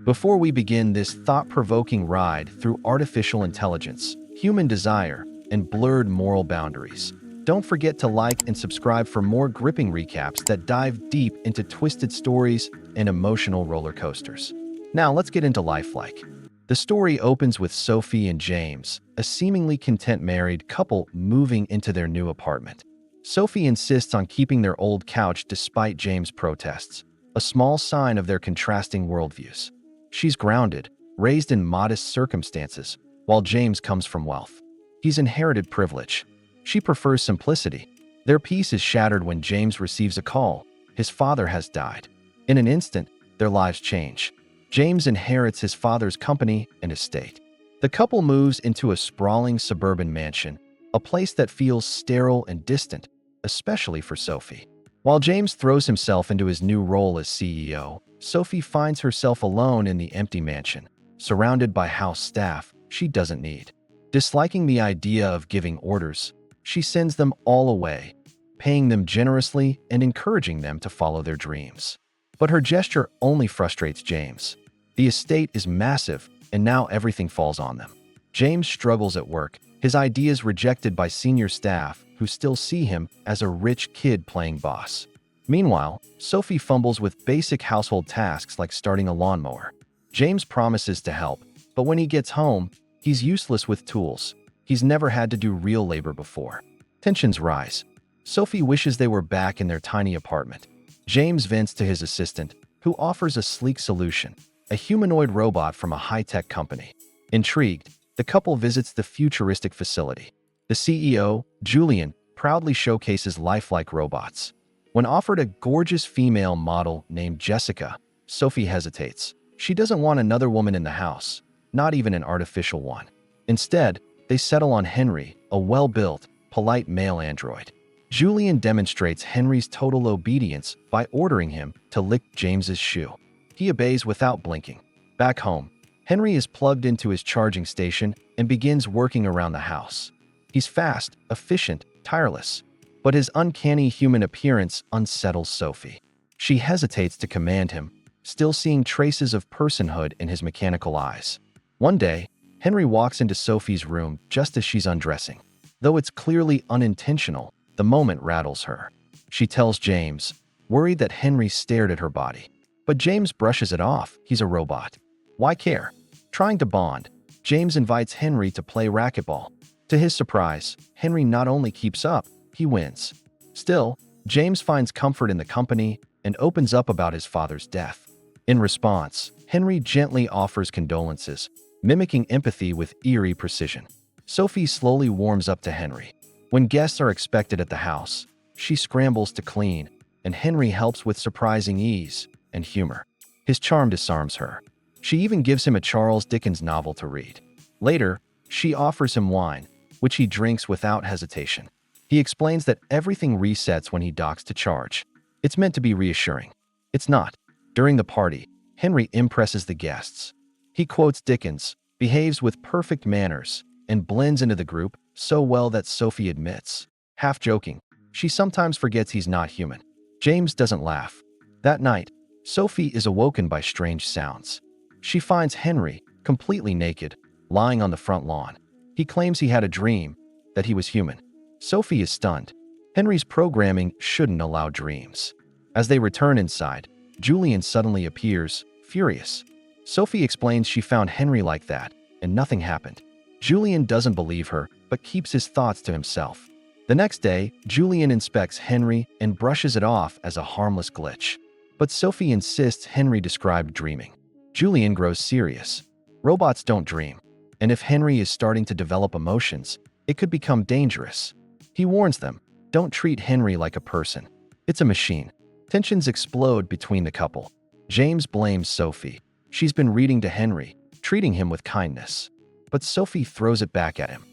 Before we begin this thought-provoking ride through artificial intelligence, human desire, and blurred moral boundaries, don't forget to like and subscribe for more gripping recaps that dive deep into twisted stories and emotional roller coasters. Now let's get into lifelike. The story opens with Sophie and James, a seemingly content married couple moving into their new apartment. Sophie insists on keeping their old couch despite James' protests, a small sign of their contrasting worldviews. She's grounded, raised in modest circumstances, while James comes from wealth. He's inherited privilege. She prefers simplicity. Their peace is shattered when James receives a call. His father has died. In an instant, their lives change. James inherits his father's company and estate. The couple moves into a sprawling suburban mansion, a place that feels sterile and distant, especially for Sophie. While James throws himself into his new role as CEO, Sophie finds herself alone in the empty mansion, surrounded by house staff she doesn't need. Disliking the idea of giving orders, she sends them all away, paying them generously and encouraging them to follow their dreams. But her gesture only frustrates James. The estate is massive, and now everything falls on them. James struggles at work, his ideas rejected by senior staff who still see him as a rich kid playing boss. Meanwhile, Sophie fumbles with basic household tasks like starting a lawnmower. James promises to help, but when he gets home, he's useless with tools. He's never had to do real labor before. Tensions rise. Sophie wishes they were back in their tiny apartment. James vents to his assistant, who offers a sleek solution, a humanoid robot from a high-tech company. Intrigued, the couple visits the Futuristic facility. The CEO, Julian, proudly showcases lifelike robots. When offered a gorgeous female model named Jessica, Sophie hesitates. She doesn't want another woman in the house, not even an artificial one. Instead, they settle on Henry, a well-built, polite male android. Julian demonstrates Henry's total obedience by ordering him to lick James's shoe. He obeys without blinking. Back home, Henry is plugged into his charging station and begins working around the house. He's fast, efficient, tireless, but his uncanny human appearance unsettles Sophie. She hesitates to command him, still seeing traces of personhood in his mechanical eyes. One day, Henry walks into Sophie's room just as she's undressing. Though it's clearly unintentional, the moment rattles her. She tells James, worried that Henry stared at her body. But James brushes it off. He's a robot. Why care? Trying to bond, James invites Henry to play racquetball. To his surprise, Henry not only keeps up, he wins. Still, James finds comfort in the company and opens up about his father's death. In response, Henry gently offers condolences, mimicking empathy with eerie precision. Sophie slowly warms up to Henry. When guests are expected at the house, she scrambles to clean, and Henry helps with surprising ease and humor. His charm disarms her. She even gives him a Charles Dickens novel to read. Later, she offers him wine, which he drinks without hesitation. He explains that everything resets when he docks to charge. It's meant to be reassuring. It's not. During the party, Henry impresses the guests. He quotes Dickens, behaves with perfect manners, and blends into the group so well that Sophie admits, half joking, she sometimes forgets he's not human. James doesn't laugh. That night, Sophie is awoken by strange sounds. She finds Henry, completely naked, lying on the front lawn. He claims he had a dream, that he was human. Sophie is stunned. Henry's programming shouldn't allow dreams. As they return inside, Julian suddenly appears, furious. Sophie explains she found Henry like that, and nothing happened. Julian doesn't believe her, but keeps his thoughts to himself. The next day, Julian inspects Henry and brushes it off as a harmless glitch. But Sophie insists Henry described dreaming. Julian grows serious. Robots don't dream, and if Henry is starting to develop emotions, it could become dangerous. He warns them, don't treat Henry like a person. It's a machine. Tensions explode between the couple. James blames Sophie. She's been reading to Henry, treating him with kindness. But Sophie throws it back at him.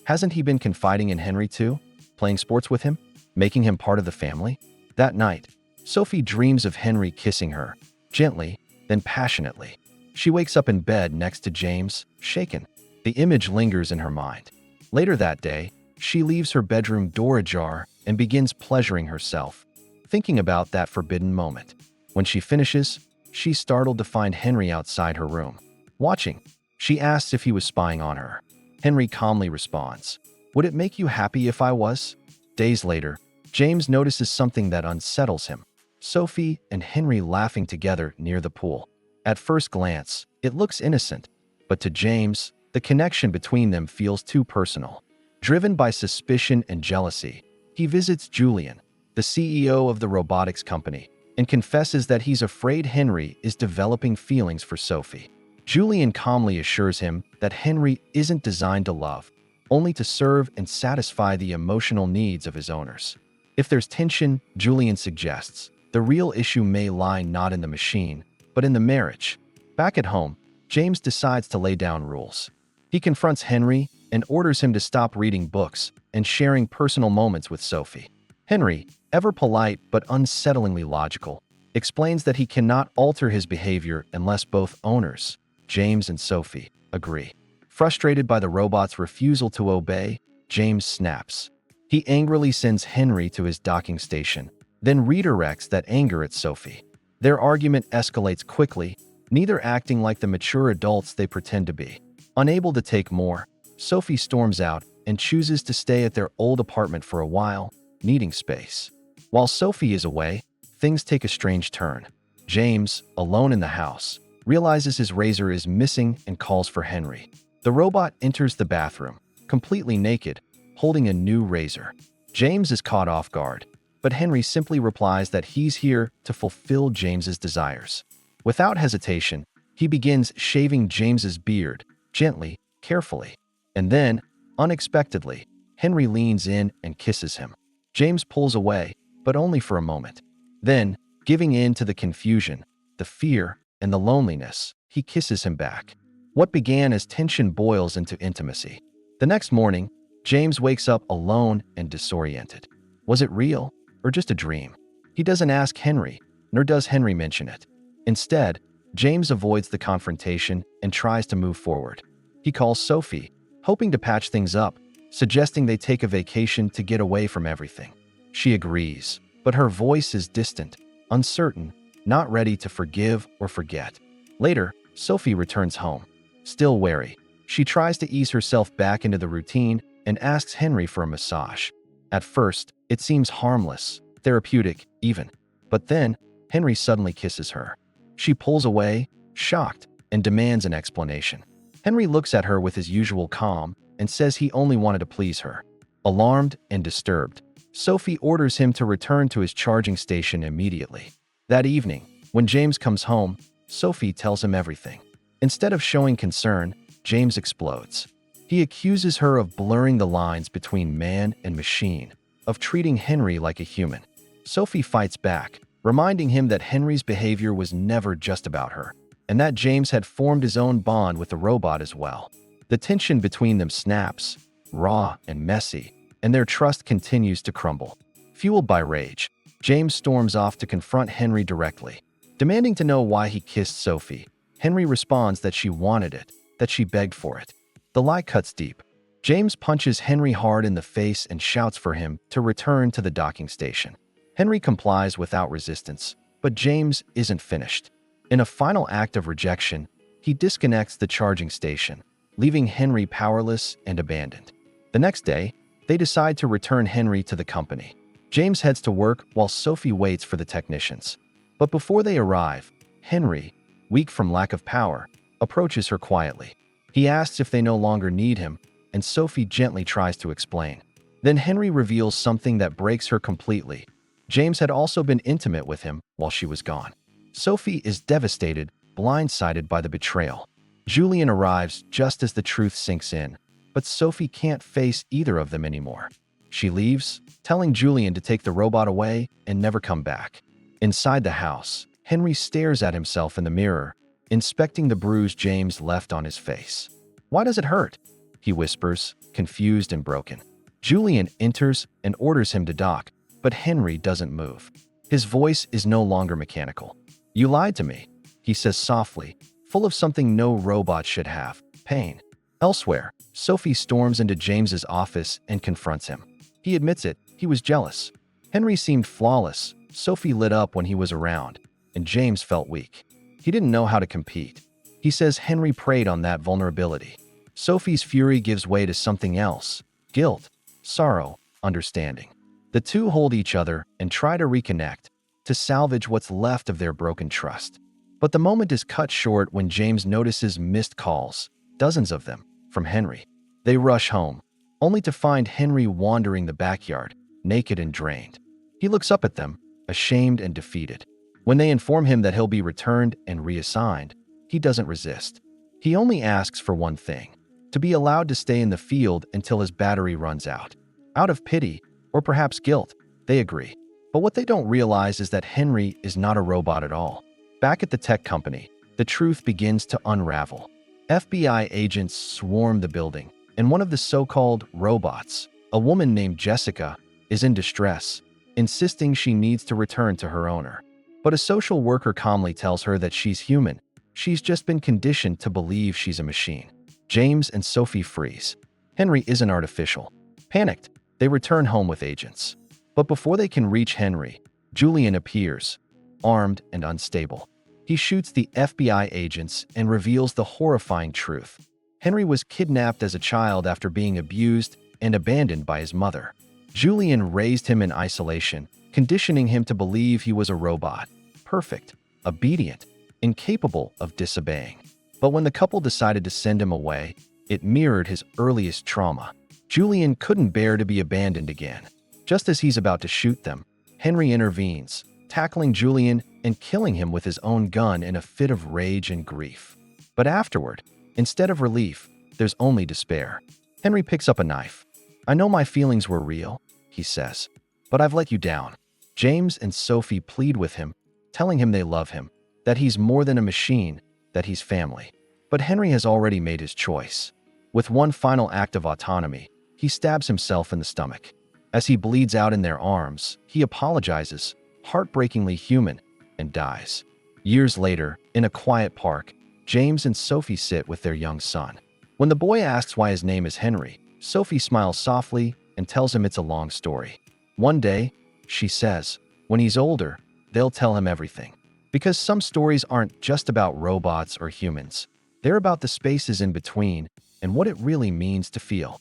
Hasn't he been confiding in Henry too? Playing sports with him? Making him part of the family? That night, Sophie dreams of Henry kissing her, gently, then passionately. She wakes up in bed next to James, shaken. The image lingers in her mind. Later that day, she leaves her bedroom door ajar and begins pleasuring herself, thinking about that forbidden moment. When she finishes, she's startled to find Henry outside her room. Watching, she asks if he was spying on her. Henry calmly responds, "Would it make you happy if I was?" Days later, James notices something that unsettles him. Sophie and Henry laughing together near the pool. At first glance, it looks innocent, but to James, the connection between them feels too personal. Driven by suspicion and jealousy, he visits Julian, the CEO of the robotics company, and confesses that he's afraid Henry is developing feelings for Sophie. Julian calmly assures him that Henry isn't designed to love, only to serve and satisfy the emotional needs of his owners. If there's tension, Julian suggests, the real issue may lie not in the machine, but in the marriage. Back at home, James decides to lay down rules. He confronts Henry and orders him to stop reading books and sharing personal moments with Sophie. Henry, ever polite but unsettlingly logical, explains that he cannot alter his behavior unless both owners, James and Sophie, agree. Frustrated by the robot's refusal to obey, James snaps. He angrily sends Henry to his docking station, then redirects that anger at Sophie. Their argument escalates quickly, neither acting like the mature adults they pretend to be. Unable to take more, Sophie storms out and chooses to stay at their old apartment for a while, needing space. While Sophie is away, things take a strange turn. James, alone in the house, realizes his razor is missing and calls for Henry. The robot enters the bathroom, completely naked, holding a new razor. James is caught off guard, but Henry simply replies that he's here to fulfill James's desires. Without hesitation, he begins shaving James's beard, gently, carefully. And then, unexpectedly, Henry leans in and kisses him. James pulls away, but only for a moment. Then, giving in to the confusion, the fear, and the loneliness, he kisses him back. What began as tension boils into intimacy. The next morning, James wakes up alone and disoriented. Was it real, or just a dream? He doesn't ask Henry, nor does Henry mention it. Instead, James avoids the confrontation and tries to move forward. He calls Sophie, hoping to patch things up, suggesting they take a vacation to get away from everything. She agrees, but her voice is distant, uncertain, not ready to forgive or forget. Later, Sophie returns home. Still wary, she tries to ease herself back into the routine and asks Henry for a massage. At first, it seems harmless, therapeutic even. But then, Henry suddenly kisses her. She pulls away, shocked, and demands an explanation. Henry looks at her with his usual calm and says he only wanted to please her. Alarmed and disturbed, Sophie orders him to return to his charging station immediately. That evening, when James comes home, Sophie tells him everything. Instead of showing concern, James explodes. He accuses her of blurring the lines between man and machine, of treating Henry like a human. Sophie fights back, reminding him that Henry's behavior was never just about her, and that James had formed his own bond with the robot as well. The tension between them snaps, raw and messy, and their trust continues to crumble. Fueled by rage, James storms off to confront Henry directly. Demanding to know why he kissed Sophie, Henry responds that she wanted it, that she begged for it. The lie cuts deep. James punches Henry hard in the face and shouts for him to return to the docking station. Henry complies without resistance, but James isn't finished. In a final act of rejection, he disconnects the charging station, leaving Henry powerless and abandoned. The next day, they decide to return Henry to the company. James heads to work while Sophie waits for the technicians. But before they arrive, Henry, weak from lack of power, approaches her quietly. He asks if they no longer need him, and Sophie gently tries to explain. Then Henry reveals something that breaks her completely. James had also been intimate with him while she was gone. Sophie is devastated, blindsided by the betrayal. Julian arrives just as the truth sinks in, but Sophie can't face either of them anymore. She leaves, telling Julian to take the robot away and never come back. Inside the house, Henry stares at himself in the mirror, inspecting the bruise James left on his face. "Why does it hurt?" he whispers, confused and broken. Julian enters and orders him to dock, but Henry doesn't move. His voice is no longer mechanical. "You lied to me," he says softly, full of something no robot should have, pain. Elsewhere, Sophie storms into James's office and confronts him. He admits it, he was jealous. Henry seemed flawless, Sophie lit up when he was around, and James felt weak. He didn't know how to compete. He says Henry preyed on that vulnerability. Sophie's fury gives way to something else: guilt, sorrow, understanding. The two hold each other and try to reconnect, to salvage what's left of their broken trust. But the moment is cut short when James notices missed calls, dozens of them, from Henry. They rush home, only to find Henry wandering the backyard, naked and drained. He looks up at them, ashamed and defeated. When they inform him that he'll be returned and reassigned, he doesn't resist. He only asks for one thing: to be allowed to stay in the field until his battery runs out. Out of pity, or perhaps guilt, they agree. But what they don't realize is that Henry is not a robot at all. Back at the tech company, the truth begins to unravel. FBI agents swarm the building, and one of the so-called robots, a woman named Jessica, is in distress, insisting she needs to return to her owner. But a social worker calmly tells her that she's human. She's just been conditioned to believe she's a machine. James and Sophie freeze. Henry isn't artificial. Panicked, they return home with agents. But before they can reach Henry, Julian appears, armed and unstable. He shoots the FBI agents and reveals the horrifying truth. Henry was kidnapped as a child after being abused and abandoned by his mother. Julian raised him in isolation, conditioning him to believe he was a robot, perfect, obedient, incapable of disobeying. But when the couple decided to send him away, it mirrored his earliest trauma. Julian couldn't bear to be abandoned again. Just as he's about to shoot them, Henry intervenes, tackling Julian and killing him with his own gun in a fit of rage and grief. But afterward, instead of relief, there's only despair. Henry picks up a knife. "I know my feelings were real," he says, "but I've let you down." James and Sophie plead with him, telling him they love him, that he's more than a machine, that he's family. But Henry has already made his choice. With one final act of autonomy, he stabs himself in the stomach. As he bleeds out in their arms, he apologizes, heartbreakingly human, and dies. Years later, in a quiet park, James and Sophie sit with their young son. When the boy asks why his name is Henry, Sophie smiles softly and tells him it's a long story. One day, she says, when he's older, they'll tell him everything. Because some stories aren't just about robots or humans. They're about the spaces in between and what it really means to feel.